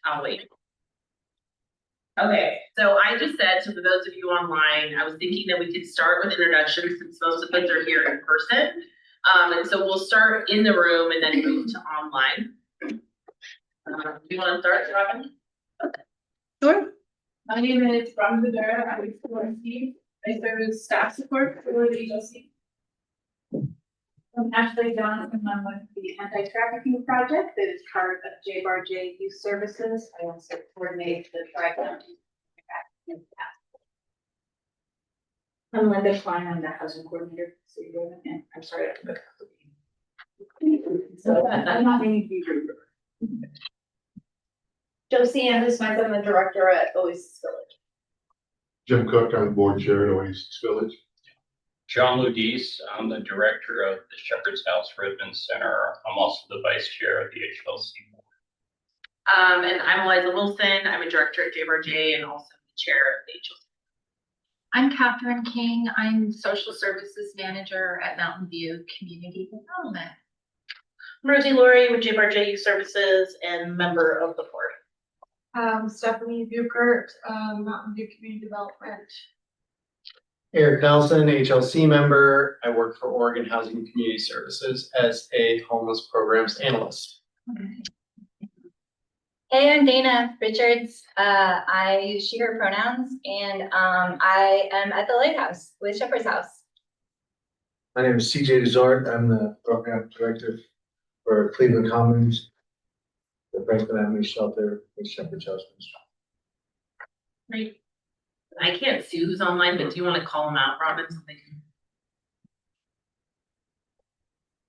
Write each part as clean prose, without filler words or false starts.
I'll wait. Okay, so I just said, so for those of you online, I was thinking that we could start with introductions since most of us are here in person. And so we'll start in the room and then move to online. Do you want to start, Robin? Sure. My name is Robin Videra. I'm with HLC. I serve as staff support for the HLC. I'm Ashley Johnson. I'm with the anti-trafficking project that is part of JBARJ Youth Services. I also coordinate the tri-county. I'm Linda Klein. I'm the housing coordinator. And I'm sorry, I have to look up the so I'm not meaning to be rude. Josie Anderson, I'm the director at Oasis Village. Jim Cook, I'm the board chair at Oasis Village. John Ludice, I'm the director of the Shepherd's House Redmond Center. I'm also the vice chair of the HLC board. And I'm Eliza Wilson. I'm a director at JBARJ and also the chair of the HLC. I'm Catherine King. I'm social services manager at Mountain View Community Development. I'm Rosie Laurie with JBARJ Youth Services and member of the board. Stephanie Buchert, Mountain View Community Development. Eric Nelson, HLC member. I work for Oregon Housing and Community Services as a homeless programs analyst. Hey, I'm Dana Richards. I use she, her pronouns, and I am at the Lighthouse with Shepherd's House. My name is CJ Desart. I'm the program director for Cleveland Commons, the Franklin Avenue Shelter with Shepherd's House. Great. I can't see who's online, but do you want to call them out, Robin? So they can...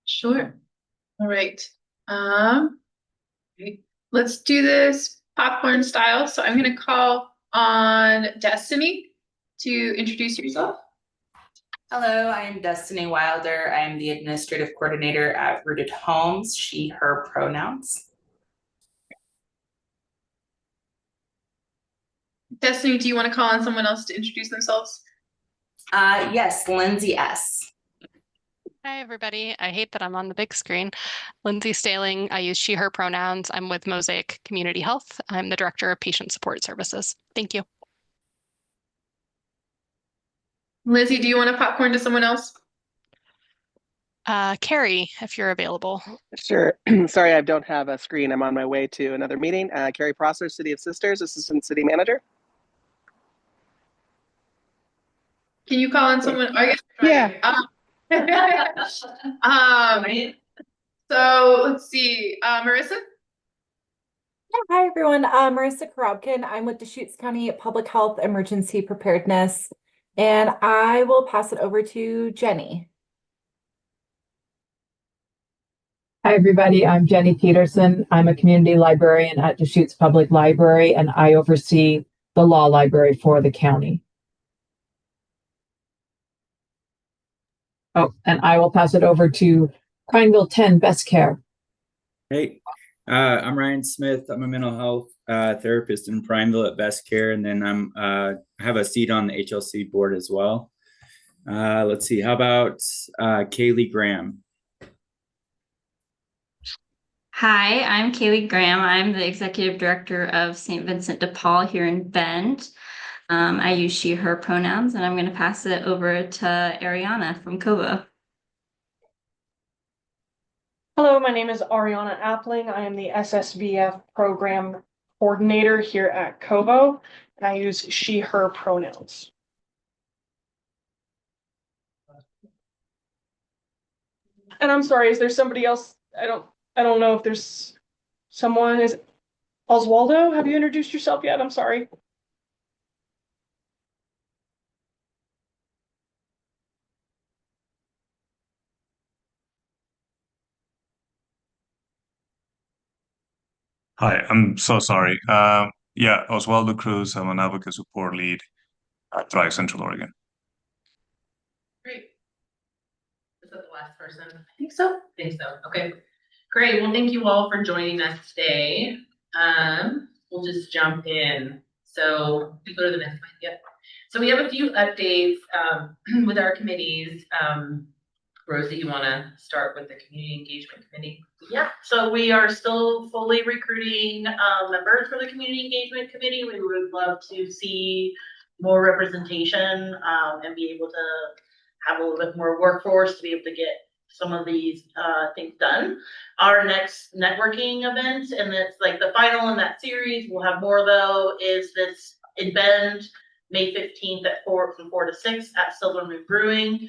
Sure. All right. Let's do this popcorn style. So I'm going to call on Destiny to introduce yourself. Hello, I am Destiny Wilder. I am the administrative coordinator at Rooted Homes, she, her pronouns. Destiny, do you want to call on someone else to introduce themselves? Yes, Lindsay S. Hi, everybody. I hate that I'm on the big screen. Lindsay Staling. I use she, her pronouns. I'm with Mosaic Community Health. I'm the director of patient support services. Thank you. Lizzie, do you want to popcorn to someone else? Carrie, if you're available. Sure. Sorry, I don't have a screen. I'm on my way to another meeting. Carrie Prosser, City of Sisters, Assistant City Manager. Can you call on someone? I guess. Yeah. So let's see. Marissa? Yeah, hi everyone. Marissa Korobkin. I'm with Deschutes County Public Health Emergency Preparedness, and I will pass it over to Jenny. Hi, everybody. I'm Jenny Peterson. I'm a community librarian at Deschutes Public Library, and I oversee the law library for the county. Oh, and I will pass it over to Prineville 10 Best Care. Hey, I'm Ryan Smith. I'm a mental health therapist in Prineville at Best Care, and then I have a seat on the HLC board as well. Let's see. How about Kaylee Graham? Hi, I'm Kaylee Graham. I'm the executive director of St. Vincent de Paul here in Bend. I use she, her pronouns, and I'm going to pass it over to Ariana from Kovo. Hello, my name is Ariana Appling. I am the SSVF program coordinator here at Kovo, and I use she, her pronouns. And I'm sorry, is there somebody else? I don't know if there's someone. Is Oswaldo? Have you introduced yourself yet? I'm sorry. Hi, I'm so sorry. Yeah, Oswaldo Cruz. I'm an advocate support lead at Thrive Central Oregon. Great. Is that the last person? I think so. Okay. Great. Well, thank you all for joining us today. We'll just jump in. So we go to the next slide. Yep. So we have a few updates with our committees. Rosie, you wanna start with the community engagement committee? Yeah, so we are still fully recruiting members for the community engagement committee. We would love to see more representation and be able to have a little bit more workforce to be able to get some of these things done. Our next networking event, and it's like the final in that series, we'll have more though, is this in Bend, May 15th from 4 to 6 at Silver Moon Brewing,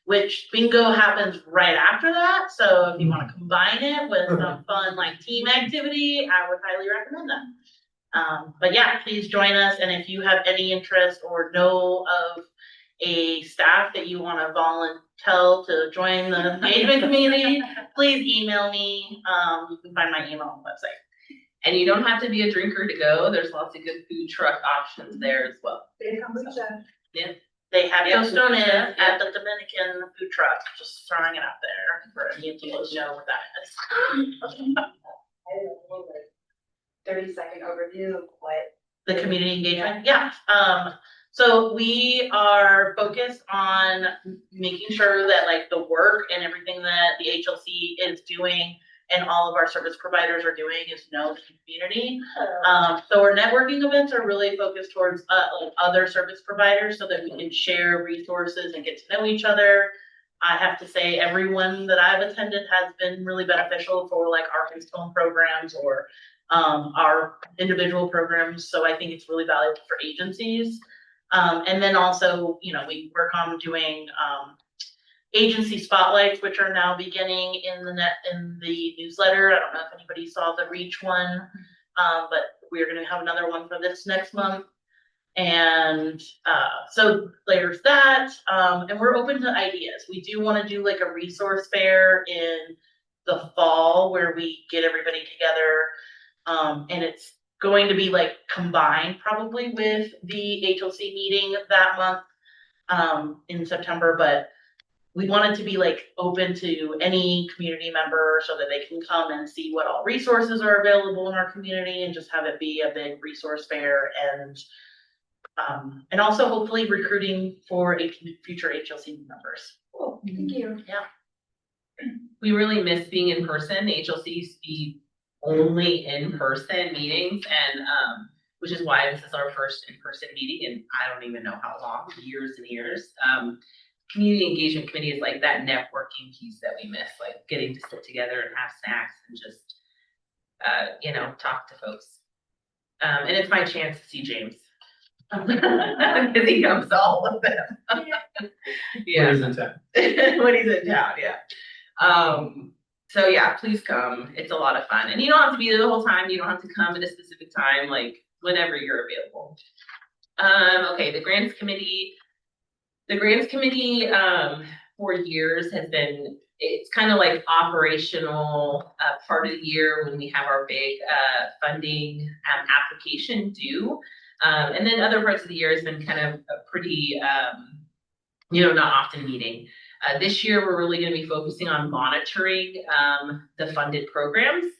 which bingo happens right after that. So if you want to combine it with some fun like team activity, I would highly recommend that. But yeah, please join us. And if you have any interest or know of a staff that you want to volunteer to join the engagement community, please email me. You can find my email on the website. And you don't have to be a drinker to go. There's lots of good food truck options there as well. Yeah. They have Yeah. Tostone at the Dominican food truck, just throwing it out there for any of you to know what that is. 30-second overview of what The community engagement, yeah. So we are focused on making sure that like the work and everything that the HLC is doing and all of our service providers are doing is known to the community. So our networking events are really focused towards like other service providers so that we can share resources and get to know each other. I have to say everyone that I've attended has been really beneficial for like our Keystone programs or our individual programs. So I think it's really valuable for agencies. And then also, you know, we work on doing agency spotlights, which are now beginning in the newsletter. I don't know if anybody saw the Reach one, but we're going to have another one for this next month. And so there's that. And we're open to ideas. We do want to do like a resource fair in the fall where we get everybody together. And it's going to be like combined probably with the HLC meeting that month in September, but we want it to be like open to any community member so that they can come and see what all resources are available in our community and just have it be a big resource fair and also hopefully recruiting for future HLC members. Cool, thank you. Yeah. We really miss being in person. The HLC used to be only in-person meetings and which is why this is our first in-person meeting and I don't even know how long, years and years. Community engagement committee is like that networking piece that we miss, like getting to sit together and have snacks and just you know, talk to folks. And it's my chance to see James. Because he comes to all of them. Yeah. When he's in town. When he's in town, yeah. So yeah, please come. It's a lot of fun. And you don't have to be there the whole time. You don't have to come at a specific time, like whenever you're available. Okay, the grants committee. The grants committee for years has been, it's kind of like operational part of the year when we have our big funding application due. And then other parts of the year has been kind of a pretty, you know, not often meeting. This year, we're really going to be focusing on monitoring the funded programs.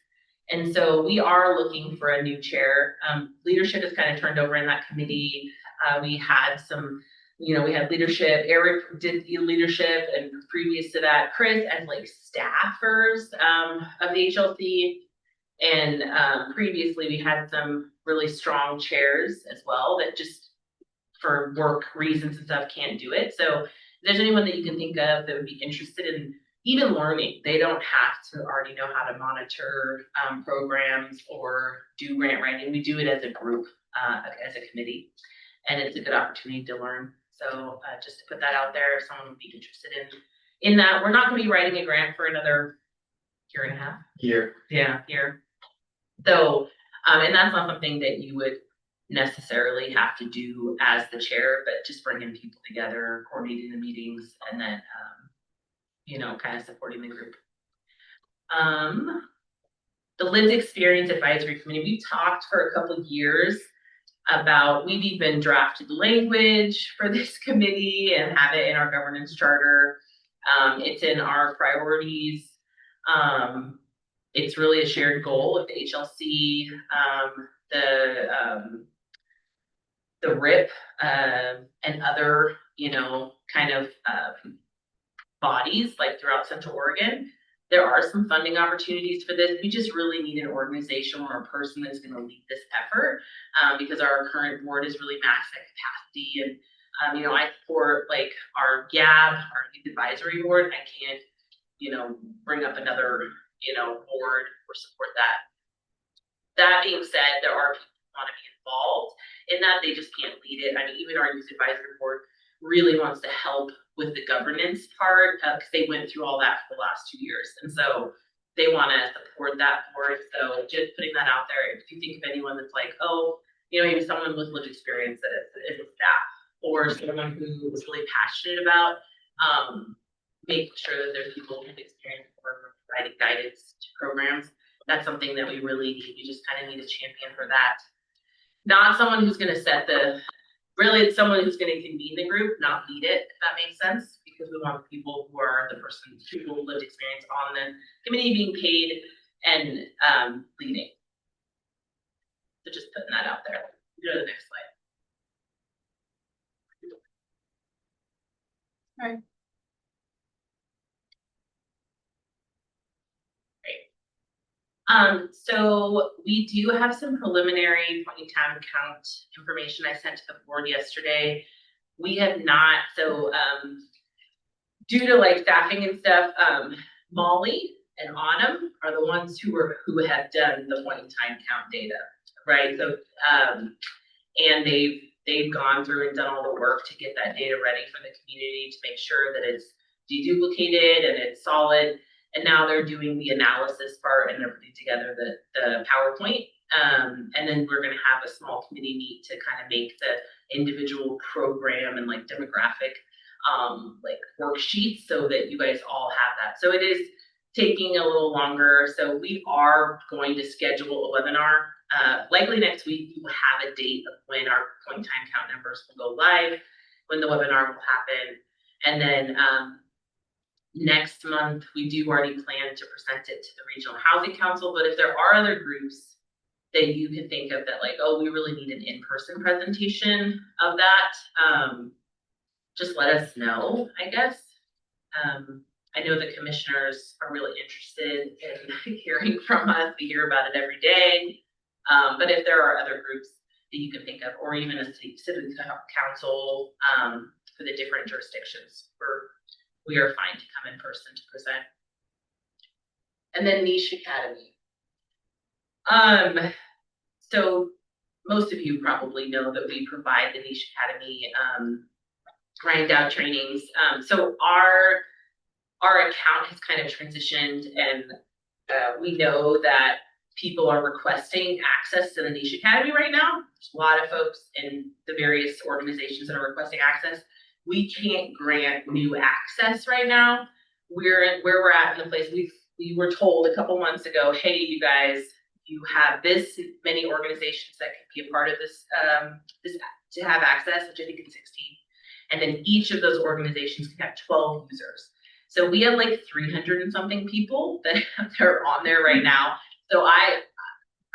And so we are looking for a new chair. Leadership is kind of turned over in that committee. We had some, you know, we had leadership, Eric did the leadership, and previous to that, Chris and like staffers of the HLC. And previously we had some really strong chairs as well that just for work reasons and stuff can't do it. So if there's anyone that you can think of that would be interested in even learning, they don't have to already know how to monitor programs or do grant writing. We do it as a group, as a committee, and it's a good opportunity to learn. So just to put that out there, if someone would be interested in that, we're not going to be writing a grant for another year and a half. Year. Yeah, year. So, and that's not something that you would necessarily have to do as the chair, but just bringing people together, coordinating the meetings, and then, you know, kind of supporting the group. The Lived Experience Advisory Committee, we've talked for a couple of years about, we've even drafted language for this committee and have it in our governance charter. It's in our priorities. It's really a shared goal of the HLC, the RIP, and other, you know, kind of bodies like throughout Central Oregon. There are some funding opportunities for this. We just really need an organization or a person that's going to lead this effort, because our current board is really maxed at capacity. And you know, I support like our GAB, our youth advisory board. I can't, you know, bring up another, you know, board or support that. That being said, there are people who want to be involved in that. They just can't lead it. I mean, even our youth advisory board really wants to help with the governance part, because they went through all that for the last 2 years. And so they want to support that board. So just putting that out there, if you think of anyone that's like, oh, you know, maybe someone with lived experience as a staff, or someone who is really passionate about making sure that there's people with experience for providing guidance to programs. That's something that we really need. We just kind of need a champion for that. Not someone who's going to set really it's someone who's going to convene the group, not lead it, if that makes sense, because we want people who are people with lived experience on the committee being paid and leading. So just putting that out there. Go to the next slide. All right. So we do have some preliminary point in time count information I sent to the board yesterday. We have not, so due to like staffing and stuff, Molly and Autumn are the ones who have done the point in time count data, right? So and they've gone through and done all the work to get that data ready for the community to make sure that it's deduplicated and it's solid. And now they're doing the analysis part and they're putting together the PowerPoint. And then we're going to have a small committee meet to kind of make the individual program and like demographic like worksheets so that you guys all have that. So it is taking a little longer. So we are going to schedule a webinar. Likely next week, we will have a date of when our point in time count numbers will go live, when the webinar will happen. And then next month, we do already plan to present it to the Regional Housing Council, but if there are other groups that you can think of that like, oh, we really need an in-person presentation of that, just let us know, I guess. I know the commissioners are really interested in hearing from us. We hear about it every day. But if there are other groups that you can think of, or even a city council for the different jurisdictions, we are fine to come in person to present. And then Niche Academy. So most of you probably know that we provide the Niche Academy grind out trainings. So our account has kind of transitioned, and we know that people are requesting access to the Niche Academy right now. There's a lot of folks in the various organizations that are requesting access. We can't grant new access right now. Where we're at in the place, we were told a couple months ago, hey, you guys, you have this many organizations that can be a part of this, to have access, which I think is 16. And then each of those organizations can have 12 users. So we have like 300 and something people that are on there right now. So I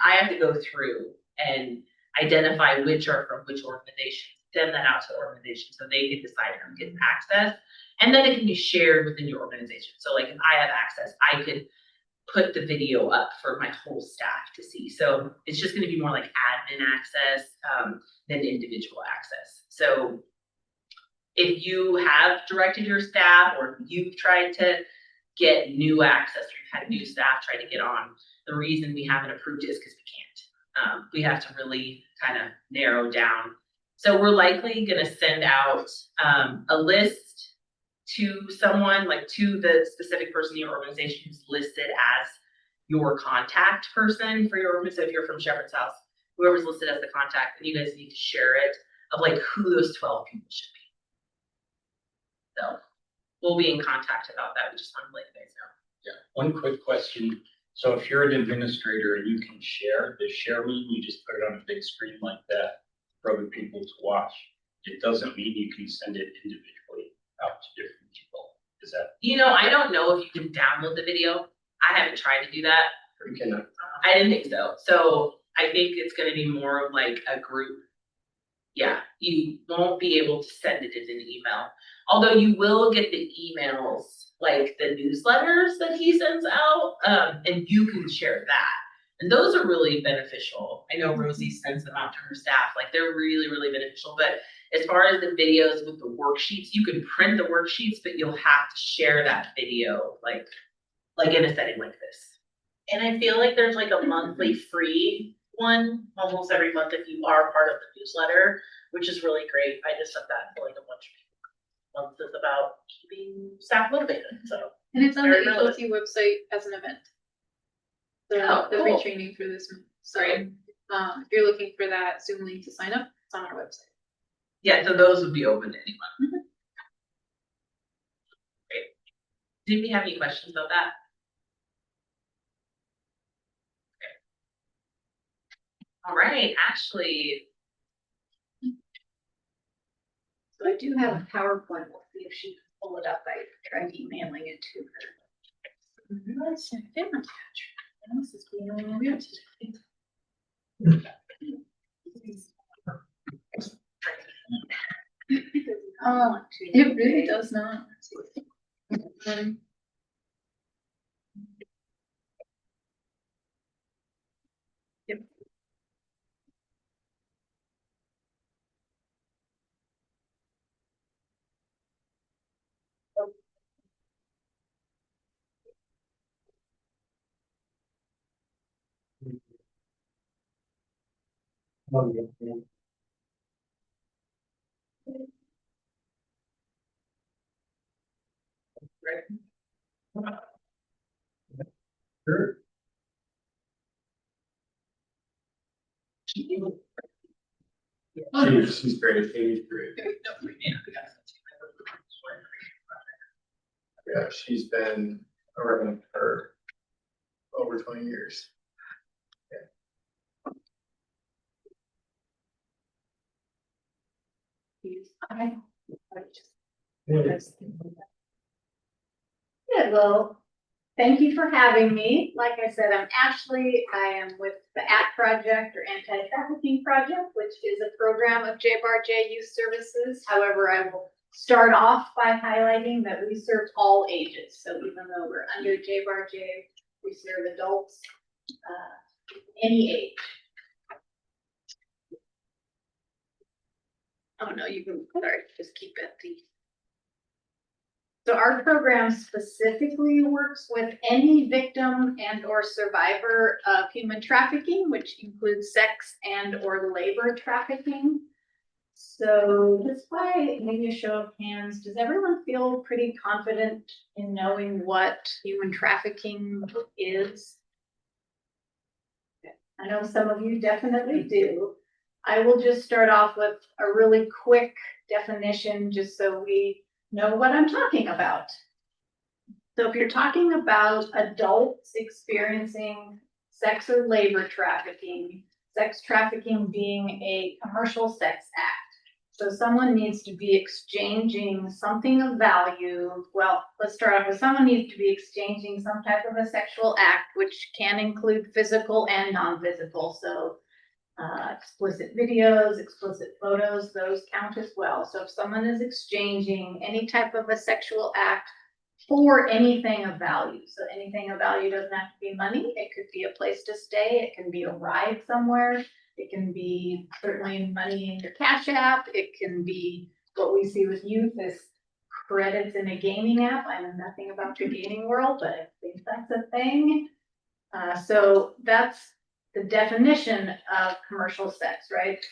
have to go through and identify which are from which organization, send that out to the organization so they can decide who gets access. And then it can be shared within your organization. So like if I have access, I could put the video up for my whole staff to see. So it's just going to be more like admin access than individual access. So if you have directed your staff or you've tried to get new access, or you've had new staff try to get on, the reason we haven't approved it is because we can't. We have to really kind of narrow down. So we're likely going to send out a list to someone, like to the specific person in your organization who's listed as your contact person for your organization. So if you're from Shepherd's House, whoever's listed as the contact, and you guys need to share it of like who those 12 people should be. So we'll be in contact about that. We just want to let you guys know. Yeah, one quick question. So if you're an administrator and you can share, the share mean you just put it on a big screen like that for other people to watch. It doesn't mean you can send it individually out to different people. Is that? You know, I don't know if you can download the video. I haven't tried to do that. You cannot. I didn't think so. So I think it's going to be more of like a group. Yeah, you won't be able to send it in an email. Although you will get the emails, like the newsletters that he sends out, and you can share that. And those are really beneficial. I know Rosie sends them out to her staff, like they're really, really beneficial. But as far as the videos with the worksheets, you can print the worksheets, but you'll have to share that video, like in a setting like this. And I feel like there's like a monthly free one almost every month if you are part of the newsletter, which is really great. I just said that to like a bunch of people. Month is about keeping staff motivated, so. And it's on the very relevant. HLC website as an event. Oh, The cool. free training for this, so, if you're looking for that Zoom link to sign up, it's on our website. Yeah, so those would be open to anyone. Great. Did we have any questions about that? All right, Ashley. So I do have a PowerPoint, we'll see if she can pull it up, I tried emailing it to her. Let's see, I didn't attach her. What else is going on over here today? It really does not. Yep. Sure. She's great. Katie's great. Yeah, she's been around for over 20 years. Hello, thank you for having me. Like I said, I'm Ashley. I am with the ACT Project or Anti-Trafficking Project, which is a program of JBARJ Youth Services. However, I will start off by highlighting that we serve all ages. So even though we're under JBARJ, we serve adults, any age. Oh no, you can, sorry, just keep it the. So our program specifically works with any victim and or survivor of human trafficking, which includes sex and or labor trafficking. So just by maybe a show of hands, does everyone feel pretty confident in knowing what human trafficking is? I know some of you definitely do. I will just start off with a really quick definition just so we know what I'm talking about. So if you're talking about adults experiencing sex or labor trafficking, sex trafficking being a commercial sex act. So someone needs to be exchanging something of value. Well, let's start off with someone needs to be exchanging some type of a sexual act, which can include physical and non-physical. So explicit videos, explicit photos, those count as well. So if someone is exchanging any type of a sexual act for anything of value, so anything of value doesn't have to be money, it could be a place to stay, it can be a ride somewhere, it can be certainly money in your Cash App, it can be what we see with youth is credits in a gaming app. I know nothing about the gaming world, but I think that's a thing. So that's the definition of commercial sex, right?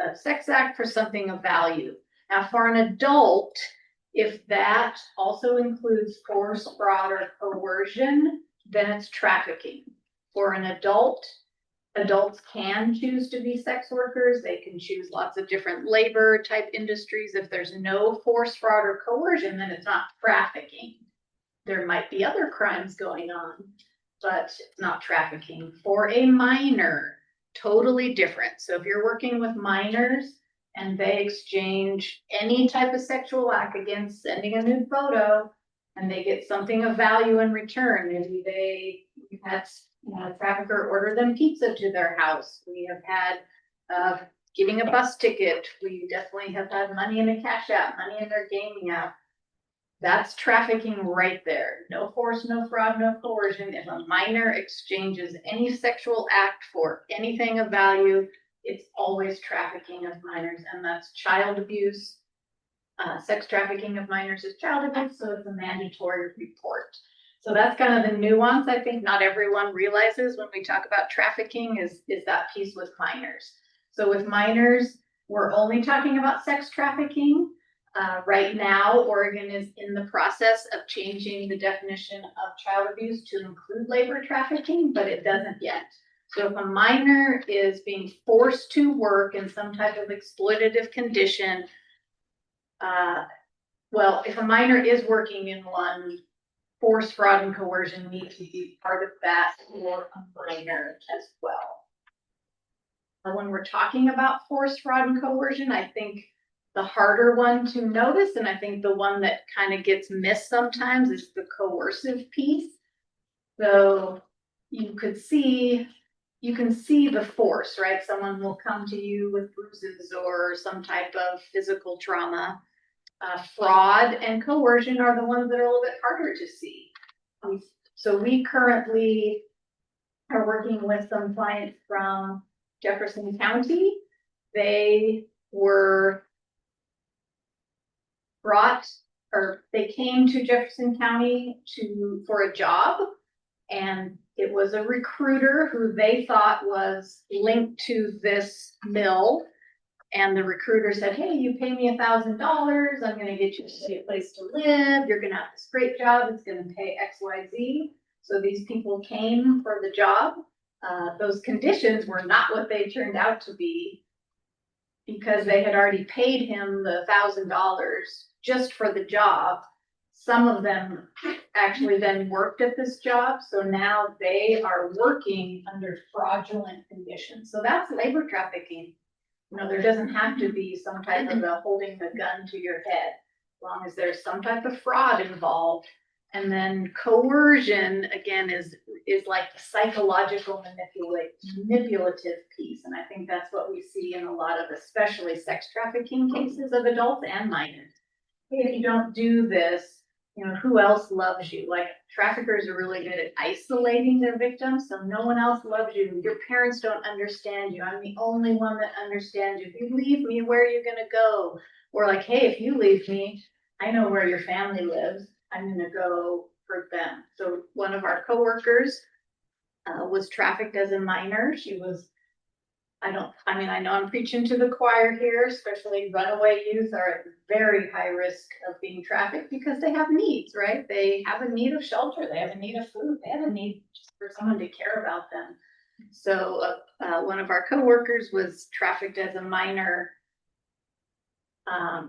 A sex act for something of value. Now, for an adult, if that also includes force, fraud, or coercion, then it's trafficking. For an adult, adults can choose to be sex workers. They can choose lots of different labor type industries. If there's no force, fraud, or coercion, then it's not trafficking. There might be other crimes going on, but it's not trafficking. For a minor, totally different. So if you're working with minors and they exchange any type of sexual act, again, sending a nude photo, and they get something of value in return, maybe we've had a trafficker order them pizza to their house. We have had giving a bus ticket. We definitely have had money in a cash app, money in their gaming app. That's trafficking right there. No force, no fraud, no coercion. If a minor exchanges any sexual act for anything of value, it's always trafficking of minors, and that's child abuse. Sex trafficking of minors is child abuse, so it's a mandatory report. So that's kind of the nuance I think not everyone realizes when we talk about trafficking is that piece with minors. So with minors, we're only talking about sex trafficking. Right now, Oregon is in the process of changing the definition of child abuse to include labor trafficking, but it doesn't yet. So if a minor is being forced to work in some type of exploitative condition, well, if a minor is working in one, force, fraud, and coercion need to be part of that for a minor as well. When we're talking about force, fraud, and coercion, I think the harder one to notice, and I think the one that kind of gets missed sometimes, is the coercive piece. So you can see the force, right? Someone will come to you with bruises or some type of physical trauma. Fraud and coercion are the ones that are a little bit harder to see. So we currently are working with some clients from Jefferson County. They were they came to Jefferson County for a job, and it was a recruiter who they thought was linked to this mill. And the recruiter said, hey, you pay me $1,000. I'm going to get you a place to live. You're going to have this great job. It's going to pay XYZ. So these people came for the job. Those conditions were not what they turned out to be, because they had already paid him the $1,000 just for the job. Some of them actually then worked at this job. So now they are working under fraudulent conditions. So that's labor trafficking. You know, there doesn't have to be some type of holding the gun to your head, as long as there's some type of fraud involved. And then coercion, again, is like the psychological manipulative piece. And I think that's what we see in a lot of, especially sex trafficking cases of adults and minors. Hey, if you don't do this, you know, who else loves you? Like, traffickers are really good at isolating their victims, so no one else loves you. Your parents don't understand you. I'm the only one that understands you. If you leave me, where are you gonna go? Or like, hey, if you leave me, I know where your family lives. I'm gonna go hurt them. So one of our coworkers was trafficked as a minor. She was, I know I'm preaching to the choir here, especially runaway youth are at very high risk of being trafficked because they have needs, right? They have a need of shelter, they have a need of food, they have a need just for someone to care about them. So one of our coworkers was trafficked as a minor. I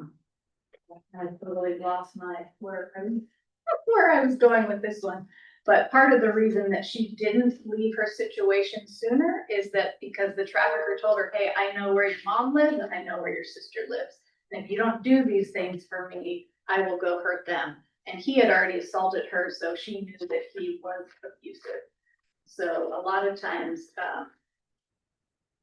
totally lost where I was going with this one. But part of the reason that she didn't leave her situation sooner is that because the trafficker told her, hey, I know where your mom lives and I know where your sister lives. And if you don't do these things for me, I will go hurt them. And he had already assaulted her, so she knew that he was abusive. So a lot of times,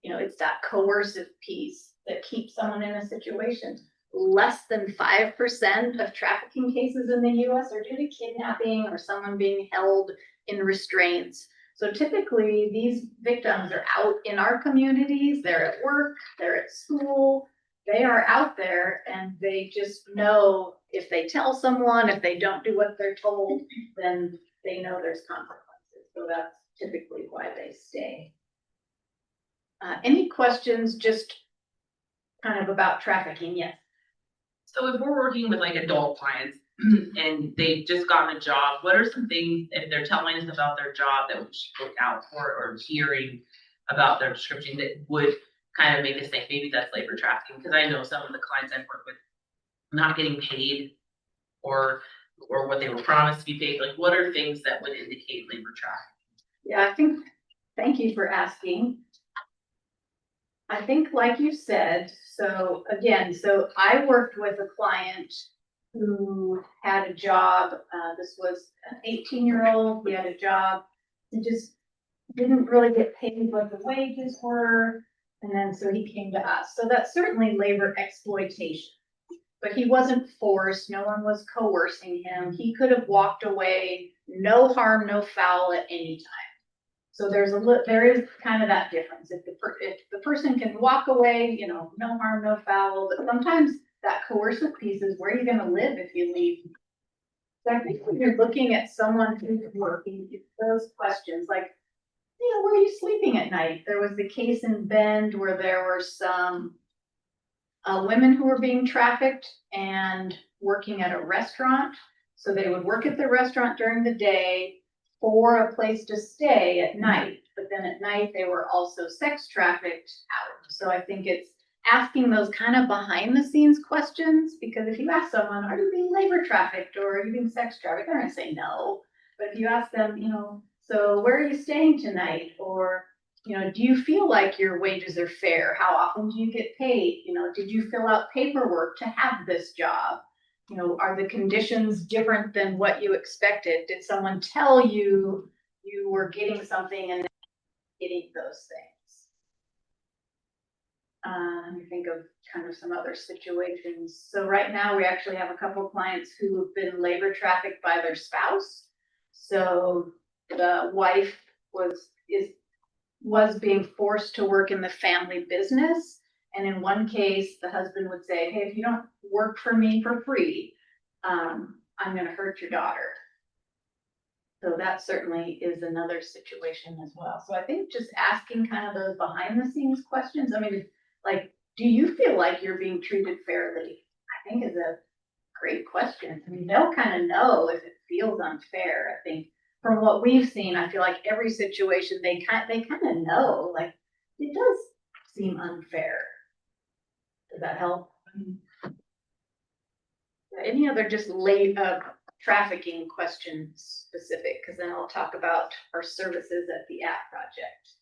you know, it's that coercive piece that keeps someone in a situation. Less than 5% of trafficking cases in the US are due to kidnapping or someone being held in restraints. So typically these victims are out in our communities, they're at work, they're at school, they are out there, and they just know if they tell someone, if they don't do what they're told, then they know there's consequences. So that's typically why they stay. Any questions just kind of about trafficking? Yes. So if we're working with like adult clients and they've just gotten a job, what are some things, if they're telling us about their job, that we should look out for, or hearing about their description that would kind of make us think maybe that's labor trafficking? Because I know some of the clients I've worked with not getting paid or what they were promised to be paid. Like, what are things that would indicate labor trafficking? Yeah, thank you for asking. I think, like you said, so I worked with a client who had a job. This was an 18-year-old. He had a job. He just didn't really get paid what the wages were. And then so he came to us. So that's certainly labor exploitation. But he wasn't forced. No one was coercing him. He could have walked away, no harm, no foul at any time. So there is kind of that difference. If the person can walk away, you know, no harm, no foul, but sometimes that coercive piece is where you're gonna live if you leave. So I think when you're looking at someone who's working, it's those questions like, you know, where are you sleeping at night? There was the case in Bend where there were some women who were being trafficked and working at a restaurant. So they would work at the restaurant during the day for a place to stay at night, but then at night they were also sex trafficked out. So I think it's asking those kind of behind the scenes questions, because if you ask someone, are you being labor trafficked or are you being sex trafficked? They're gonna say no. But if you ask them, you know, so where are you staying tonight? Or, you know, do you feel like your wages are fair? How often do you get paid? You know, did you fill out paperwork to have this job? You know, are the conditions different than what you expected? Did someone tell you you were getting something and getting those things? Let me think of kind of some other situations. So right now we actually have a couple of clients who have been labor trafficked by their spouse. So the wife was being forced to work in the family business. And in one case, the husband would say, hey, if you don't work for me for free, I'm going to hurt your daughter. So that certainly is another situation as well. So I think just asking kind of those behind the scenes questions. I mean, like, do you feel like you're being treated fairly? I think is a great question. I mean, they'll kind of know if it feels unfair. I think from what we've seen, I feel like every situation they kind of know, like, it does seem unfair. Does that help? Any other just trafficking questions specific? Because then I'll talk about our services at the app project.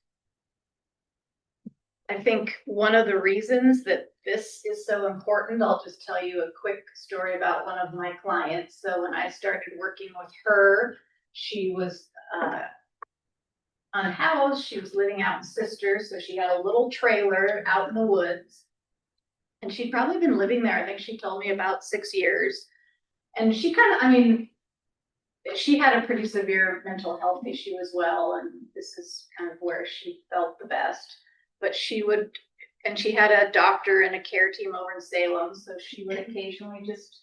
I think one of the reasons that this is so important, I'll just tell you a quick story about one of my clients. So when I started working with her, she was unhoused. She was living out in Sisters, so she had a little trailer out in the woods. And she'd probably been living there, I think she told me, about 6 years. And she kind of, I mean, she had a pretty severe mental health issue as well. And this is kind of where she felt the best. But she had a doctor and a care team over in Salem. So she would occasionally just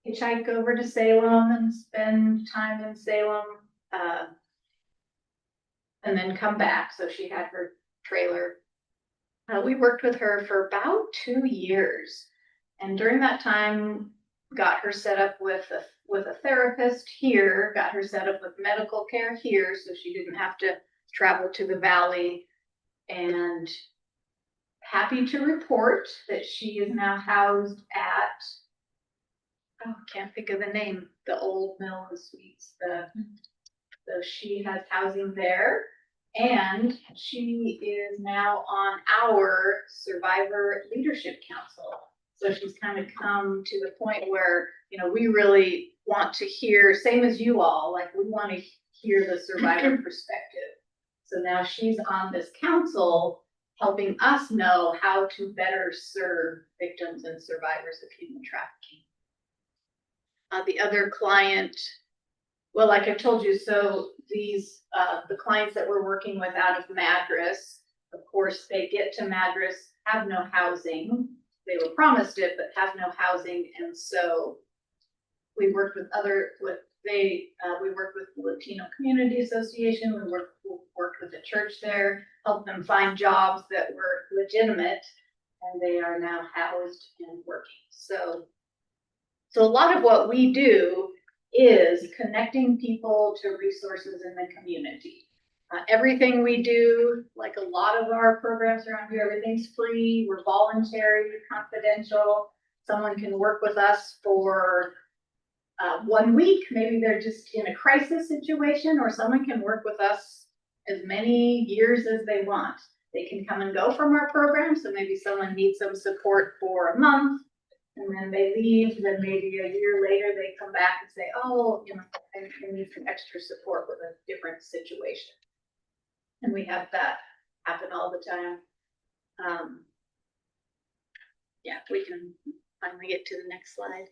hitchhike over to Salem and spend time in Salem, and then come back. So she had her trailer. We worked with her for about 2 years. And during that time, got her set up with a therapist here, got her set up with medical care here, so she didn't have to travel to the valley. And happy to report that she is now housed at, can't think of the name, the Old Mill and Suites. So she has housing there. And she is now on our Survivor Leadership Council. So she's kind of come to the point where, you know, we really want to hear, same as you all, like we want to hear the survivor perspective. So now she's on this council helping us know how to better serve victims and survivors of human trafficking. The other client, well, like I told you, so these, the clients that we're working with out of Madras, of course, they get to Madras, have no housing. They were promised it, but have no housing. And so we worked with we worked with the Latino Community Association. We worked with the church there, helped them find jobs that were legitimate, and they are now housed and working. So a lot of what we do is connecting people to resources in the community. Everything we do, like a lot of our programs around here, everything's free, we're voluntary, confidential. Someone can work with us for 1 week, maybe they're just in a crisis situation, or someone can work with us as many years as they want. They can come and go from our program, so maybe someone needs some support for a month, and then they leave, then maybe a year later they come back and say, oh, you know, I need some extra support with a different situation. And we have that happen all the time. Yeah, we can finally get to the next slide.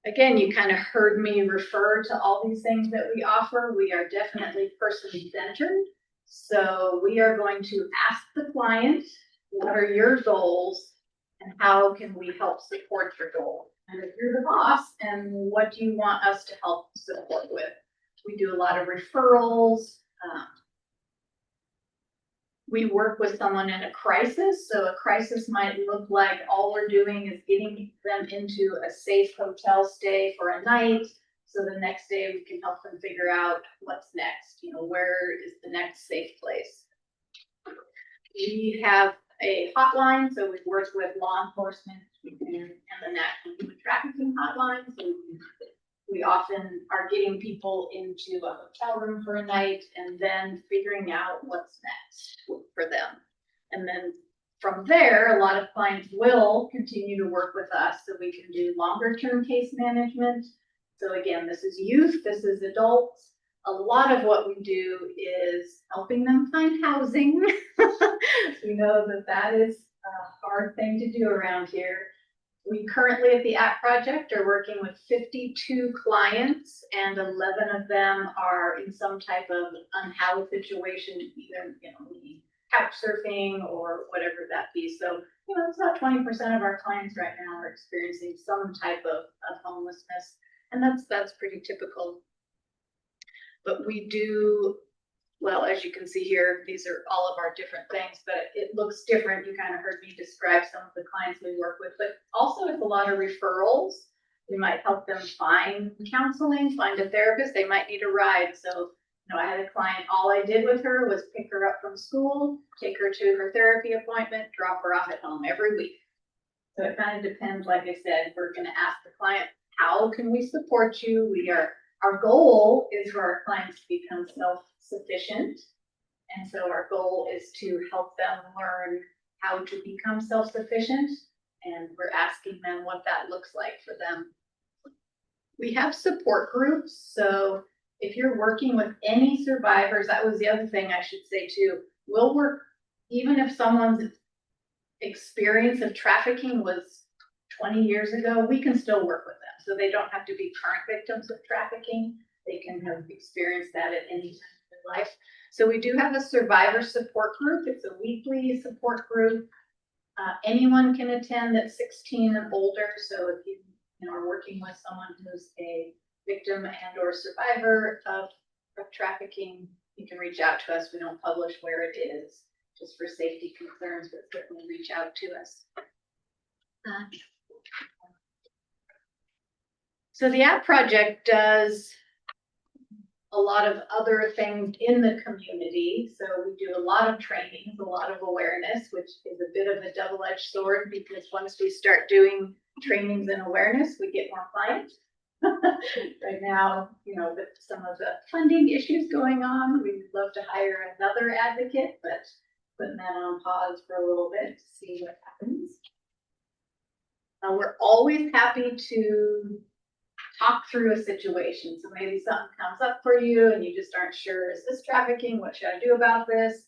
Again, you kind of heard me refer to all these things that we offer. We are definitely person-centered. So we are going to ask the client, what are your goals and how can we help support your goal? And if you're the boss, and what do you want us to help support with? We do a lot of referrals. We work with someone in a crisis. So a crisis might look like all we're doing is getting them into a safe hotel stay for a night. So the next day we can help them figure out what's next. You know, where is the next safe place? We have a hotline, so we work with law enforcement and the National Human Trafficking Hotline. So we often are getting people into a hotel room for a night and then figuring out what's next for them. And then from there, a lot of clients will continue to work with us so we can do longer term case management. So again, this is youth, this is adults. A lot of what we do is helping them find housing. We know that that is a hard thing to do around here. We currently at the App Project are working with 52 clients, and 11 of them are in some type of unhoused situation, either couch surfing or whatever that be. So it's about 20% of our clients right now are experiencing some type of homelessness, and that's pretty typical. But we do, well, as you can see here, these are all of our different things, but it looks different. You kind of heard me describe some of the clients we work with, but also with a lot of referrals. We might help them find counseling, find a therapist. They might need a ride. So, I had a client, all I did with her was pick her up from school, take her to her therapy appointment, drop her off at home every week. So it kind of depends. Like I said, we're going to ask the client, how can we support you? Our goal is for our clients to become self-sufficient. And so our goal is to help them learn how to become self-sufficient. And we're asking them what that looks like for them. We have support groups. So if you're working with any survivors, that was the other thing I should say too. We'll work, even if someone's experience of trafficking was 20 years ago, we can still work with them. So they don't have to be current victims of trafficking. They can have experienced that at any time in their life. So we do have a survivor support group. It's a weekly support group. Anyone can attend that's 16 and older. So if you are working with someone who's a victim and or survivor of trafficking, you can reach out to us. We don't publish where it is, just for safety concerns, but certainly reach out to us. So the App Project does a lot of other things in the community. So we do a lot of trainings, a lot of awareness, which is a bit of a double-edged sword, because once we start doing trainings and awareness, we get more clients. Right now, with some of the funding issues going on, we'd love to hire another advocate, but putting that on pause for a little bit to see what happens. We're always happy to talk through a situation. So maybe something comes up for you and you just aren't sure, is this trafficking? What should I do about this?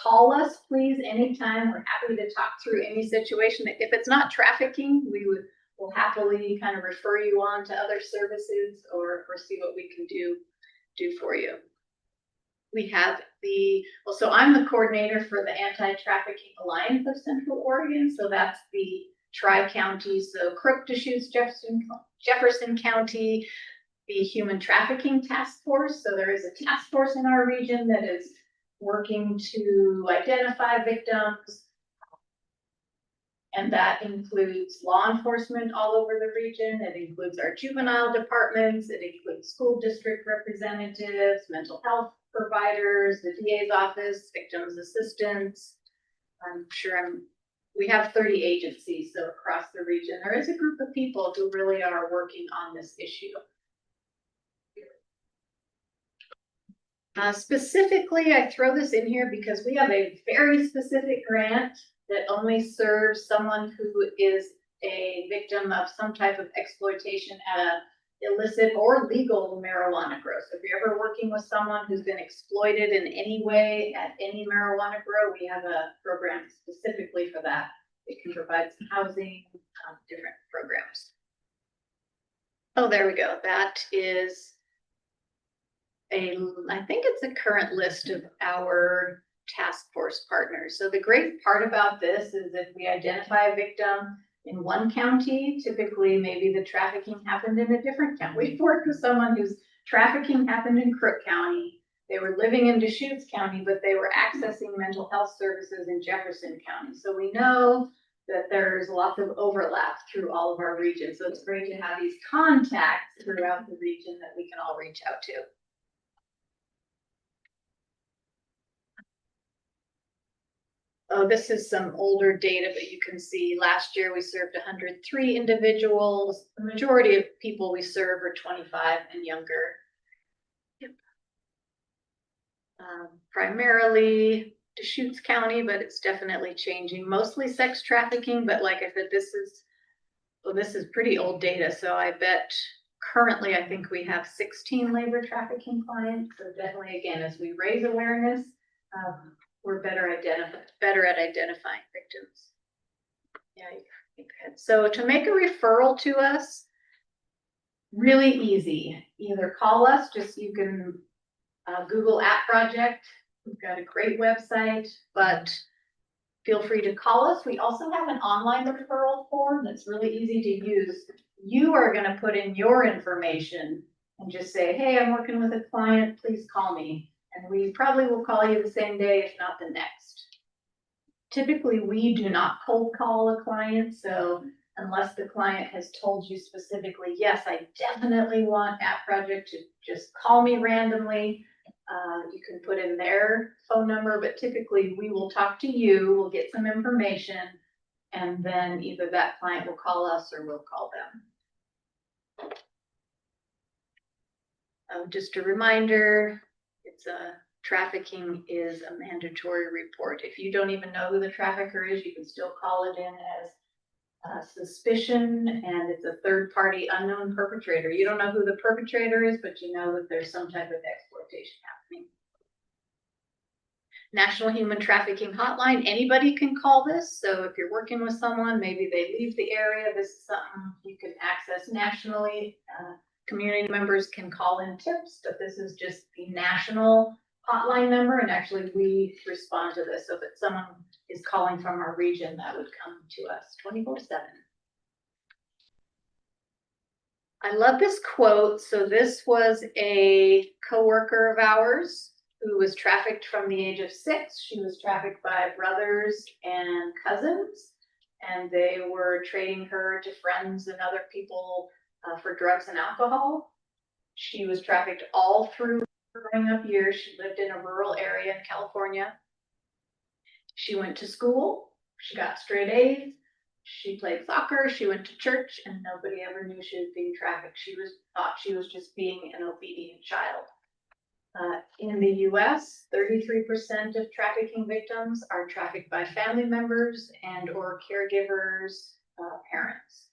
Call us, please, anytime. We're happy to talk through any situation. If it's not trafficking, we'll happily kind of refer you on to other services or see what we can do for you. We have so I'm the coordinator for the Anti-Trafficking Alliance of Central Oregon. So that's the tri-county, so Crook, Deschutes, Jefferson County, the Human Trafficking Task Force. So there is a task force in our region that is working to identify victims. And that includes law enforcement all over the region. It includes our juvenile departments. It includes school district representatives, mental health providers, the DA's office, victims assistance. We have 30 agencies, so across the region, there is a group of people who really are working on this issue. Specifically, I throw this in here because we have a very specific grant that only serves someone who is a victim of some type of exploitation at illicit or legal marijuana grow. So if you're ever working with someone who's been exploited in any way at any marijuana grow, we have a program specifically for that. It can provide some housing, different programs. Oh, there we go. That is I think it's a current list of our task force partners. So the great part about this is if we identify a victim in one county, typically maybe the trafficking happened in a different county. We've worked with someone whose trafficking happened in Crook County. They were living in Deschutes County, but they were accessing mental health services in Jefferson County. So we know that there's lots of overlap through all of our regions. So it's great to have these contacts throughout the region that we can all reach out to. Oh, this is some older data, but you can see last year we served 103 individuals. The majority of people we serve are 25 and younger. Yep. Primarily Deschutes County, but it's definitely changing. Mostly sex trafficking, but like I said, this is pretty old data. So I bet currently I think we have 16 labor trafficking clients. So definitely, again, as we raise awareness, we're better at identifying victims. Yeah, you can. So to make a referral to us, really easy. Either call us, just you can Google App Project. We've got a great website, but feel free to call us. We also have an online referral form that's really easy to use. You are going to put in your information and just say, hey, I'm working with a client, please call me. And we probably will call you the same day, if not the next. Typically, we do not cold call a client. So unless the client has told you specifically, yes, I definitely want App Project to just call me randomly, you can put in their phone number, but typically we will talk to you, we'll get some information, and then either that client will call us or we'll call them. Just a reminder, trafficking is a mandatory report. If you don't even know who the trafficker is, you can still call it in as suspicion, and it's a third-party unknown perpetrator. You don't know who the perpetrator is, but you know that there's some type of exploitation happening. National Human Trafficking Hotline, anybody can call this. So if you're working with someone, maybe they leave the area, this is something you can access nationally. Community members can call in tips, but this is just the national hotline number, and actually we respond to this. So if it's someone is calling from our region, that would come to us 24/7. I love this quote. So this was a coworker of ours who was trafficked from the age of 6. She was trafficked by brothers and cousins, and they were trading her to friends and other people for drugs and alcohol. She was trafficked all through her growing up years. She lived in a rural area in California. She went to school. She got straight A's. She played soccer. She went to church, and nobody ever knew she was being trafficked. She thought she was just being an obedient child. In the US, 33% of trafficking victims are trafficked by family members and or caregivers, parents.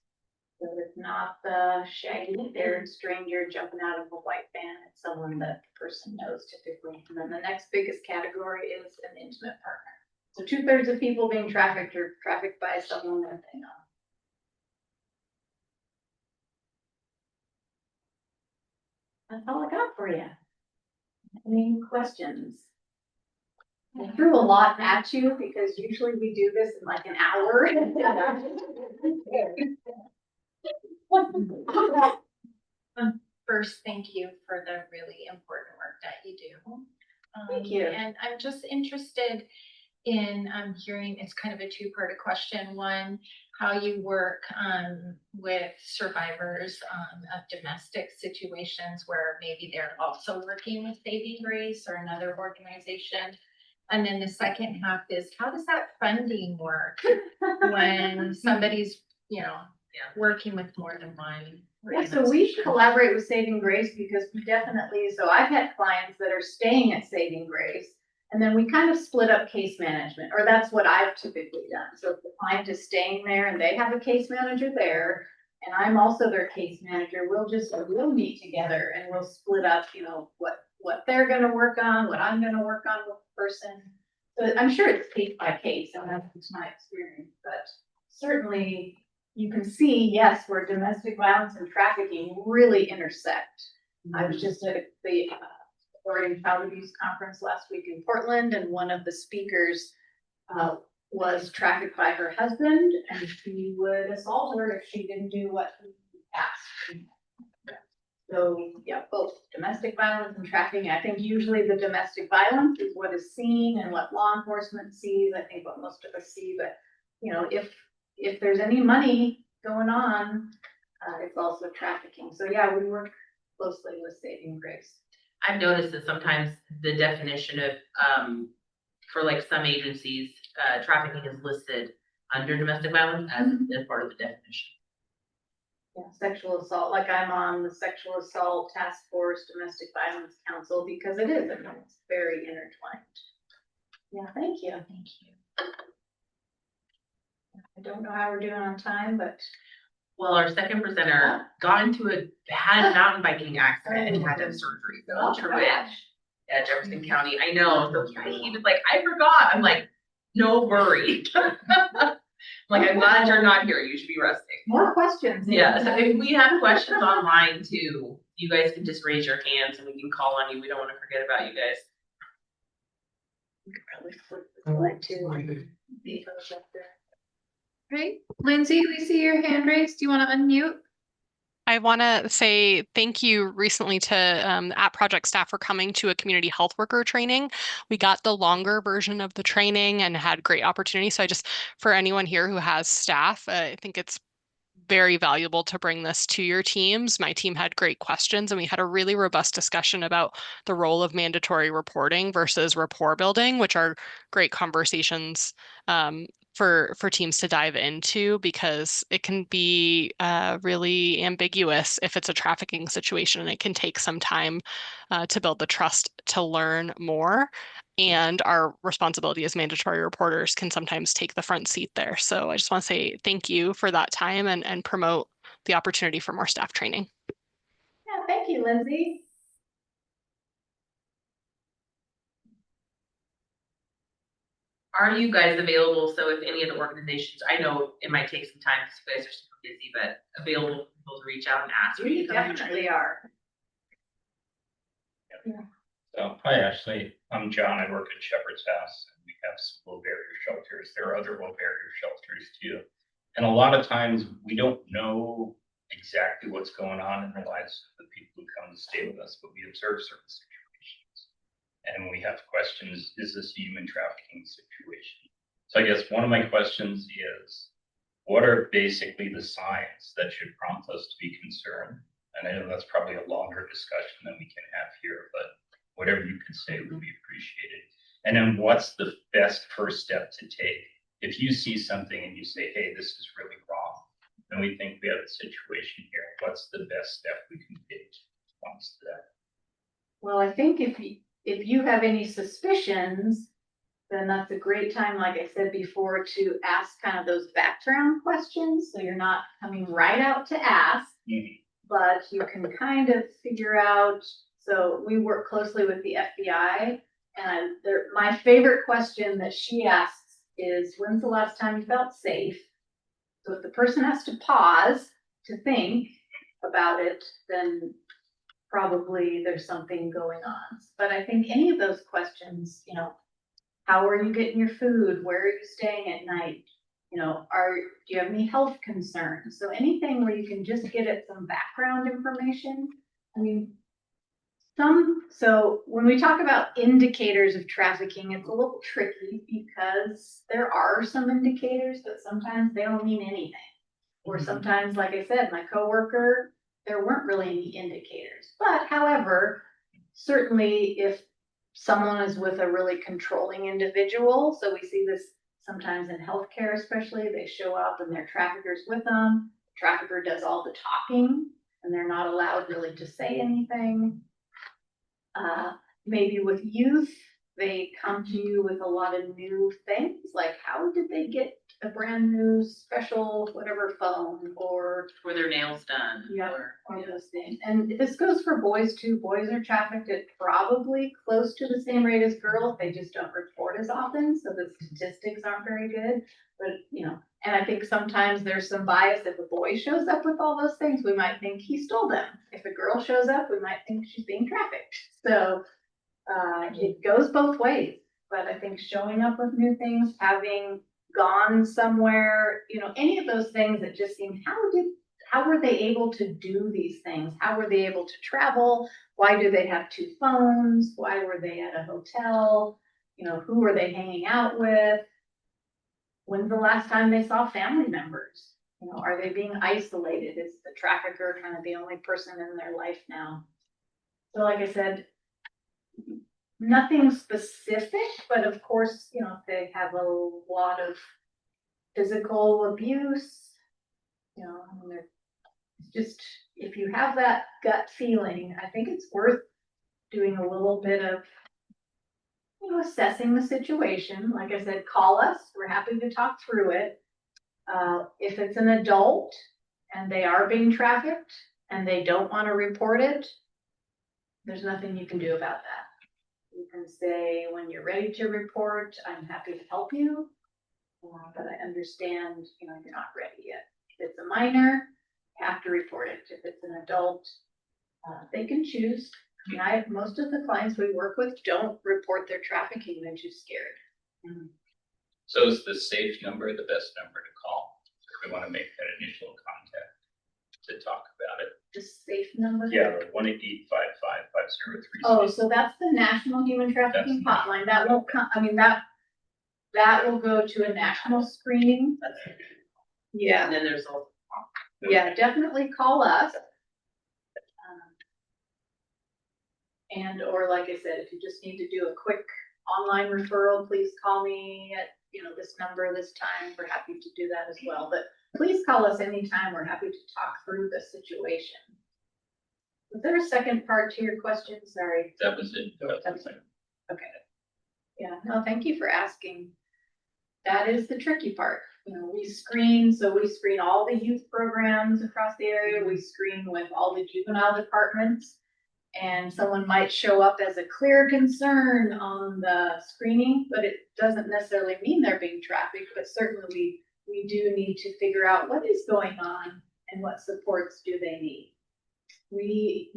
So it's not the shaggy haired stranger jumping out of a white van. It's someone that the person knows typically. And then the next biggest category is an intimate partner. So 2/3 of people being trafficked are trafficked by someone that they know. That's all I got for you. Any questions? I threw a lot at you because usually we do this in like an hour. First, thank you for the really important work that you do. Thank you. And I'm just interested in hearing, it's kind of a two-part question. One, how you work with survivors of domestic situations where maybe they're also working with Saving Grace or another organization. And then the second half is, how does that funding work when somebody's, working with more than one? Yeah, so we collaborate with Saving Grace because we definitely, so I've had clients that are staying at Saving Grace, and then we kind of split up case management, or that's what I've typically done. So if the client is staying there and they have a case manager there, and I'm also their case manager, we'll meet together and we'll split up, what they're gonna work on, what I'm gonna work on with the person. So I'm sure it's case by case, and that's my experience, but certainly you can see, yes, where domestic violence and trafficking really intersect. I was just at the Oregon Child Abuse Conference last week in Portland, and one of the speakers was trafficked by her husband, and he would assault her if she didn't do what he asked. So, yeah, both domestic violence and trafficking. I think usually the domestic violence is what is seen and what law enforcement sees. I think what most of us see, but if there's any money going on, it's also trafficking. So yeah, we work closely with Saving Grace. I've noticed that sometimes the definition of, for like some agencies, trafficking is listed under domestic violence as part of the definition. Yeah, sexual assault, like I'm on the Sexual Assault Task Force, Domestic Violence Council, because it's very intertwined. Yeah, thank you. Thank you. I don't know how we're doing on time, but. Well, our second presenter got into a bad mountain biking accident and had to have surgery. So at Jefferson County, I know. So he was like, I forgot. I'm like, no worry. I'm glad you're not here. You should be resting. More questions. Yeah. So if we have questions online too, you guys can just raise your hands and we can call on you. We don't want to forget about you guys. You could probably flip the slide too. See those up there. Great. Lindsay, we see your hand raised. Do you want to unmute? I want to say thank you recently to App Project staff for coming to a community health worker training. We got the longer version of the training and had great opportunity. So for anyone here who has staff, I think it's very valuable to bring this to your teams. My team had great questions and we had a really robust discussion about the role of mandatory reporting versus rapport building, which are great conversations for teams to dive into, because it can be really ambiguous if it's a trafficking situation, and it can take some time to build the trust to learn more. And our responsibility as mandatory reporters can sometimes take the front seat there. So I just want to say thank you for that time and promote the opportunity for more staff training. Yeah, thank you, Lindsay. Are you guys available? So if any of the organizations, I know it might take some time because you guys are super busy, but available for people to reach out and ask. We definitely are. Yeah. So, hi Ashley, I'm John. I work at Shepherd's House, and we have some low barrier shelters. There are other low barrier shelters too. And a lot of times we don't know exactly what's going on in the lives of the people who come to stay with us, but we observe certain situations. And we have questions, is this a human trafficking situation? So I guess one of my questions is, what are basically the signs that should prompt us to be concerned? And I know that's probably a longer discussion than we can have here, but whatever you can say would be appreciated. And then what's the best first step to take? If you see something and you say, hey, this is really wrong, and we think we have a situation here, what's the best step we can take in response to that? Well, I think if you have any suspicions, then that's a great time, like I said before, to ask kind of those background questions. So you're not coming right out to ask, but you can kind of figure out. So we work closely with the FBI, and my favorite question that she asks is, when's the last time you felt safe? So if the person has to pause to think about it, then probably there's something going on. But I think any of those questions, how are you getting your food? Where are you staying at night? Do you have any health concerns? So anything where you can just get at some background information. I mean, so when we talk about indicators of trafficking, it's a little tricky because there are some indicators, but sometimes they don't mean anything. Or sometimes, like I said, my coworker, there weren't really any indicators. But however, certainly if someone is with a really controlling individual, so we see this sometimes in healthcare especially, they show up and their trafficker's with them. The trafficker does all the talking and they're not allowed really to say anything. Maybe with youth, they come to you with a lot of new things, like how did they get a brand new special whatever phone or Were their nails done? yeah, Or- all those things. And this goes for boys too. Boys are trafficked at probably close to the same rate as girls. They just don't report as often, so the statistics aren't very good. But you know, and I think sometimes there's some bias. If a boy shows up with all those things, we might think he stole them. If a girl shows up, we might think she's being trafficked. So it goes both ways. But I think showing up with new things, having gone somewhere, you know, any of those things that just seem, how were they able to do these things? How were they able to travel? Why do they have two phones? Why were they at a hotel? You know, who were they hanging out with? When's the last time they saw family members? You know, are they being isolated? Is the trafficker kind of the only person in their life now? So like I said, nothing specific, but of course, you know, if they have a lot of physical abuse, you know, I mean, it's just, if you have that gut feeling, I think it's worth doing a little bit of, you know, assessing the situation. Like I said, call us. We're happy to talk through it. If it's an adult and they are being trafficked and they don't want to report it, there's nothing you can do about that. You can say, when you're ready to report, I'm happy to help you, but I understand, you know, you're not ready yet. If it's a minor, you have to report it. If it's an adult, they can choose. I mean, most of the clients we work with don't report their trafficking, they're too scared. So is the safe number the best number to call if we want to make that initial contact to talk about it? The safe number? Yeah, 1-855-5033. Oh, so that's the National Human Trafficking Hotline. That won't come, I mean, that will go to a national screening. Yeah. And then there's a. Yeah, definitely call us. And, or like I said, if you just need to do a quick online referral, please call me at, you know, this number, this time. We're happy to do that as well. But please call us anytime. We're happy to talk through the situation. Was there a second part to your question? Sorry. That was it. Okay. Yeah, no, thank you for asking. That is the tricky part. You know, we screen all the youth programs across the area. We screen with all the juvenile departments. And someone might show up as a clear concern on the screening, but it doesn't necessarily mean they're being trafficked. But certainly we do need to figure out what is going on and what supports do they need. We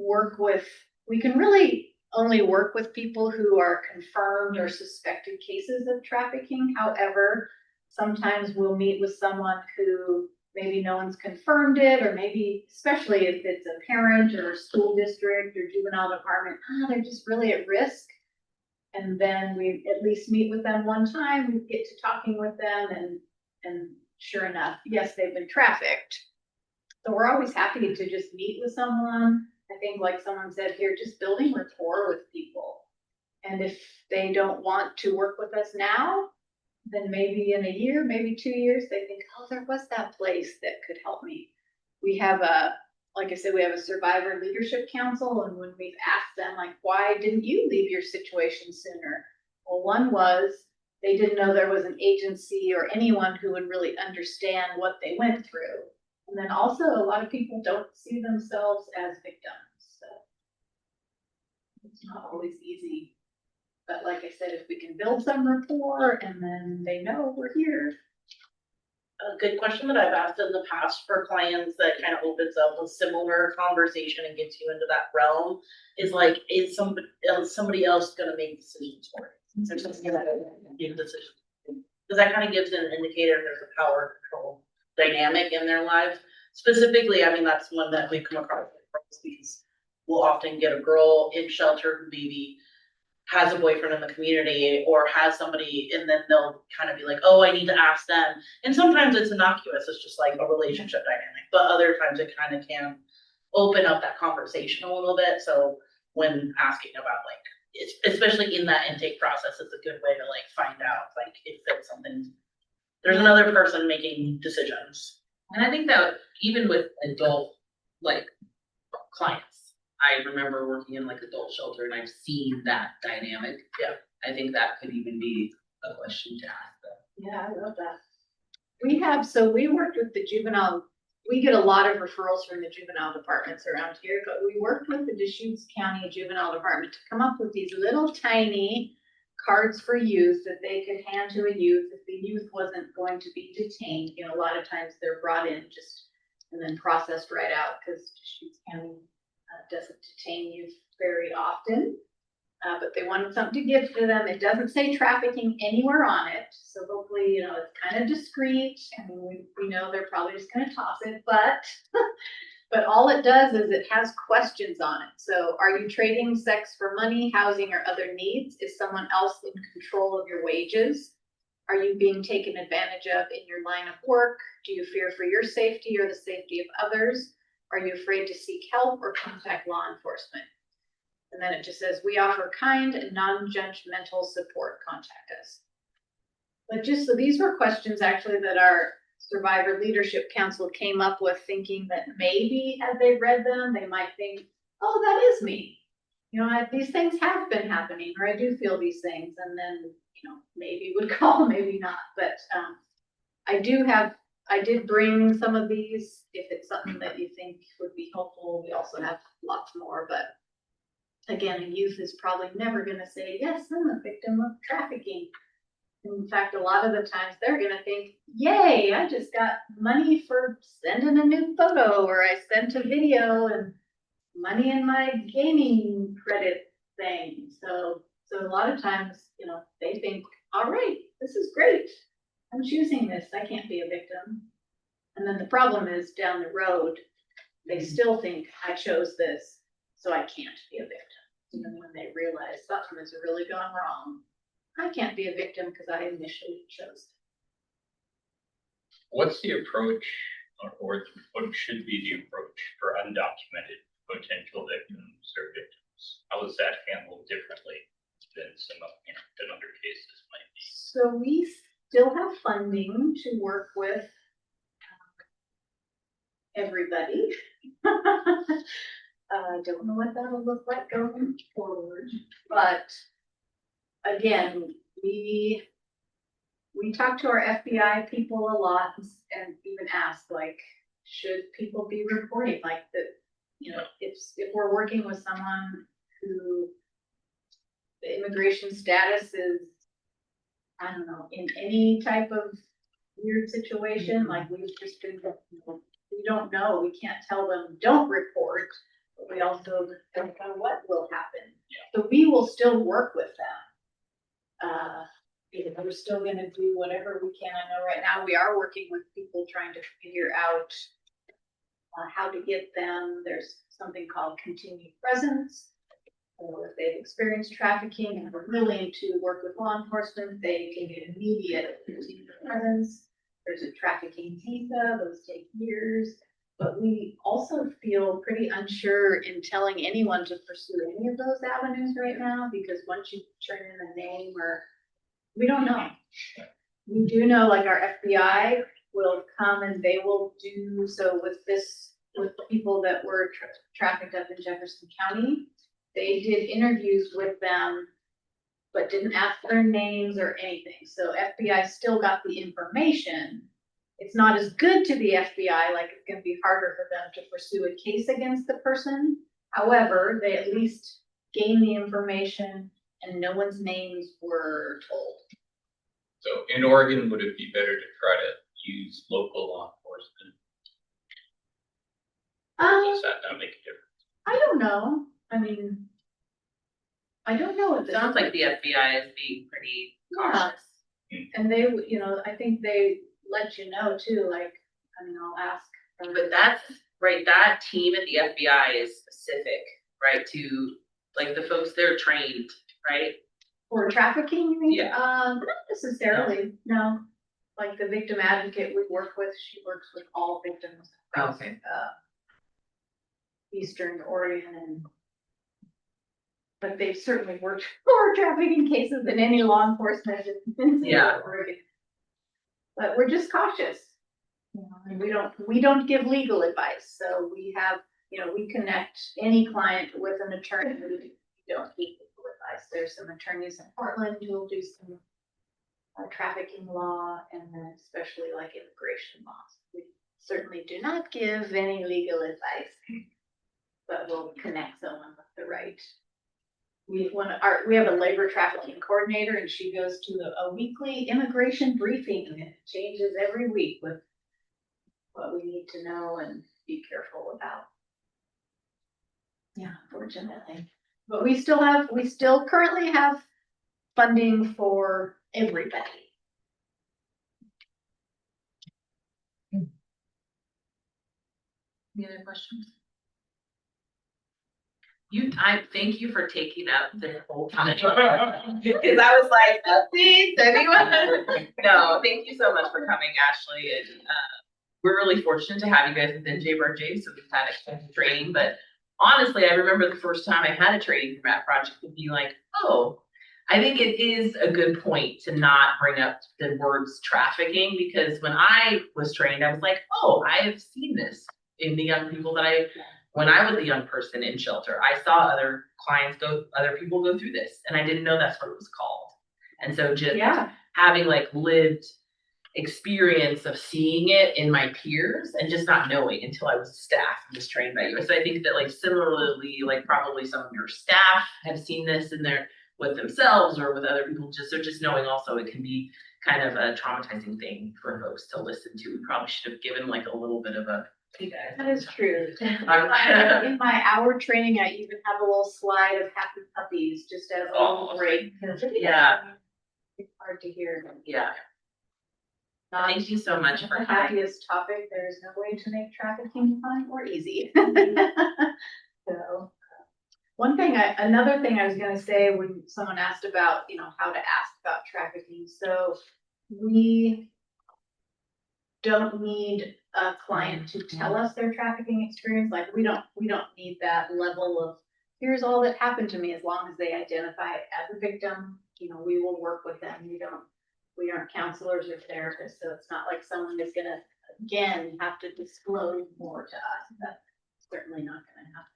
can really only work with people who are confirmed or suspected cases of trafficking. However, sometimes we'll meet with someone who maybe no one's confirmed it, or maybe, especially if it's a parent or school district or juvenile department, they're just really at risk. And then we at least meet with them one time, we get to talking with them, and sure enough, yes, they've been trafficked. So we're always happy to just meet with someone. I think, like someone said here, just building rapport with people. And if they don't want to work with us now, then maybe in a year, maybe 2 years, they think, oh, there was that place that could help me. We have like I said, we have a survivor leadership council. And when we've asked them, like, why didn't you leave your situation sooner? Well, one was they didn't know there was an agency or anyone who would really understand what they went through. And then also a lot of people don't see themselves as victims. So it's not always easy. But like I said, if we can build some rapport and then they know we're here. A good question that I've asked in the past for clients that kind of opens up a similar conversation and gets you into that realm is like, is somebody else gonna make decisions for you? Is there something that make decisions? Because that kind of gives an indicator there's a power control dynamic in their lives. Specifically, I mean, that's one that we've come across because we'll often get a girl in shelter who maybe has a boyfriend in the community or has somebody, and then they'll kind of be like, oh, I need to ask them. And sometimes it's innocuous, it's just like a relationship dynamic, but other times it kind of can open up that conversation a little bit. So when asking about like, especially in that intake process, it's a good way to like find out like if it's something, there's another person making decisions. And I think that even with adult like clients, I remember working in like adult shelter and I've seen that dynamic. Yeah. I think that could even be a question to ask them. Yeah, I love that. We worked with the juvenile, we get a lot of referrals from the juvenile departments around here, but we worked with the Deschutes County Juvenile Department to come up with these little tiny cards for youth that they could hand to a youth if the youth wasn't going to be detained. You know, a lot of times they're brought in just and then processed right out because Deschutes County doesn't detain youth very often. But they wanted something to give to them. It doesn't say trafficking anywhere on it. So hopefully, you know, it's kind of discreet. I mean, we know they're probably just going to toss it, but all it does is it has questions on it. So are you trading sex for money, housing, or other needs? Is someone else in control of your wages? Are you being taken advantage of in your line of work? Do you fear for your safety or the safety of others? Are you afraid to seek help or contact law enforcement? And then it just says, we offer kind and non-judgmental support. Contact us. But just so these were questions actually that our Survivor Leadership Council came up with, thinking that maybe had they read them, they might think, oh, that is me. You know, these things have been happening, or I do feel these things. And then, you know, maybe would call, maybe not. But I did bring some of these if it's something that you think would be helpful. We also have lots more, but again, a youth is probably never going to say, yes, I'm a victim of trafficking. In fact, a lot of the times they're going to think, yay, I just got money for sending a new photo, or I sent a video and money in my gaming credit thing. So a lot of times, you know, they think, all right, this is great. I'm choosing this. I can't be a victim. And then the problem is down the road, they still think I chose this, so I can't be a victim. Even when they realize something has really gone wrong, I can't be a victim because I initially chose it. What's the approach, or what should be the approach for undocumented potential victims or victims? How is that handled differently than than other cases might be? So we still have funding to work with everybody. Don't know what that'll look like going forward, but again, we talk to our FBI people a lot and even ask, like, should people be reporting, like, that, you know, if we're working with someone who the immigration status is, I don't know, in any type of weird situation, like we've just been, we don't know, we can't tell them don't report, but we also don't know what will happen. Yeah. So we will still work with them. We're still going to do whatever we can. I know right now we are working with people trying to figure out how to get them. There's something called continued presence. Or if they've experienced trafficking and are willing to work with law enforcement, they can get immediate continued presence. There's a trafficking visa, those take years. But we also feel pretty unsure in telling anyone to pursue any of those avenues right now, because once you turn in a name, or we don't know. We do know, like, our FBI will come and they will do so with the people that were trafficked up in Jefferson County. They did interviews with them, but didn't ask their names or anything. So FBI still got the information. It's not as good to the FBI, like it's going to be harder for them to pursue a case against the person. However, they at least gained the information and no one's names were told. So in Oregon, would it be better to try to use local law enforcement? Does that not make a difference? I don't know. I mean, I don't know. It sounds like the FBI is being pretty cautious. Yeah. And they, you know, I think they let you know too, like, I mean, I'll ask. But that's right, that team at the FBI is specific, right, to like the folks they're trained, right? For trafficking, you mean? Yeah. Not necessarily, no. Like the victim advocate we work with, she works with all victims across Eastern Oregon, but they've certainly worked more trafficking cases than any law enforcement in Oregon. But we're just cautious. You know, and we don't give legal advice. So we have we connect any client with an attorney. We don't need legal advice. There's some attorneys in Portland who will do some trafficking law and then especially like immigration laws. We certainly do not give any legal advice, but we'll connect someone with the right. We have a labor trafficking coordinator, and she goes to a weekly immigration briefing, and it changes every week with what we need to know and be careful about. Yeah, unfortunately, but we still currently have funding for everybody. Any other questions? I thank you for taking up the whole time. Because I was like, please, anyone? No, thank you so much for coming, Ashley. And we're really fortunate to have you guys with NJBRJ, so we've had extensive training. But honestly, I remember the first time I had a training from that project would be like, oh, I think it is a good point to not bring up the words trafficking, because when I was trained, I was like, oh, I have seen this in the young people that when I was a young person in shelter, I saw other people go through this, and I didn't know that's what it was called. And so just having like lived experience of seeing it in my peers and just not knowing until I was staff and was trained by you. So I think that like similarly, like probably some of your staff have seen this in their with themselves or with other people, just knowing also it can be kind of a traumatizing thing for folks to listen to. We probably should have given like a little bit of a that is true. In my hour training, I even have a little slide of happy puppies just as a little break. Yeah. It's hard to hear. Yeah. Thank you so much for the coming. happiest topic. There's no way to make trafficking fun or easy. So another thing I was going to say when someone asked about, how to ask about trafficking. So we don't need a client to tell us their trafficking experience. Like we don't need that level of here's all that happened to me. As long as they identify it as a victim, we will work with them. We aren't counselors or therapists, so it's not like someone is gonna again have to disclose more to us. That's certainly not gonna happen.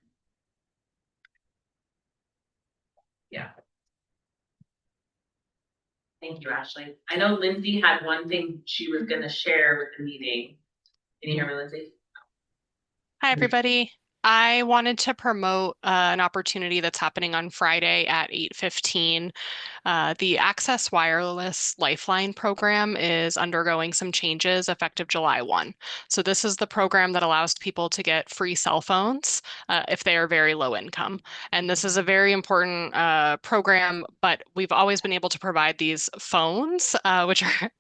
Yeah. Thank you, Ashley. I know Lindsay had one thing she was going to share with the meeting. Can you hear me, Lindsay? Hi, everybody. I wanted to promote an opportunity that's happening on Friday at 8:15. The Access Wireless Lifeline program is undergoing some changes effective July 1. So this is the program that allows people to get free cell phones if they are very low income. And this is a very important program, but we've always been able to provide these phones, which are,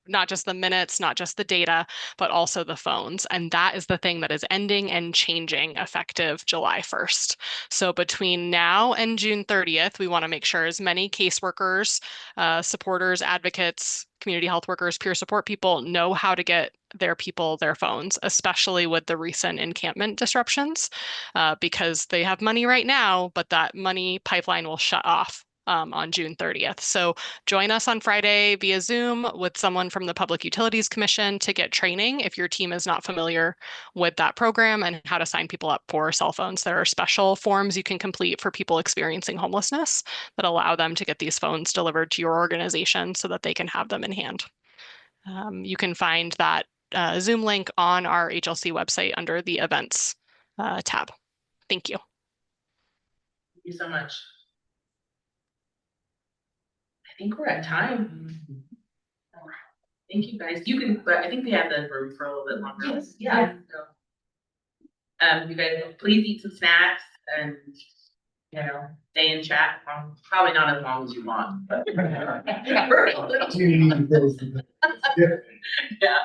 not just the minutes, not just the data, but also the phones. And that is the thing that is ending and changing effective July 1st. So between now and June 30th, we want to make sure as many caseworkers, supporters, advocates, community health workers, peer support people know how to get their people their phones, especially with the recent encampment disruptions, because they have money right now, but that money pipeline will shut off on June 30th. So join us on Friday via Zoom with someone from the Public Utilities Commission to get training if your team is not familiar with that program and how to sign people up for cell phones. There are special forms you can complete for people experiencing homelessness that allow them to get these phones delivered to your organization so that they can have them in hand. You can find that Zoom link on our HLC website under the events tab. Thank you. Thank you so much. I think we're at time. Thank you guys. But I think we have the room for a little bit longer. Yes. Yeah. So, you guys please eat some snacks and stay in chat. Probably not as long as you want, but Yeah. yeah.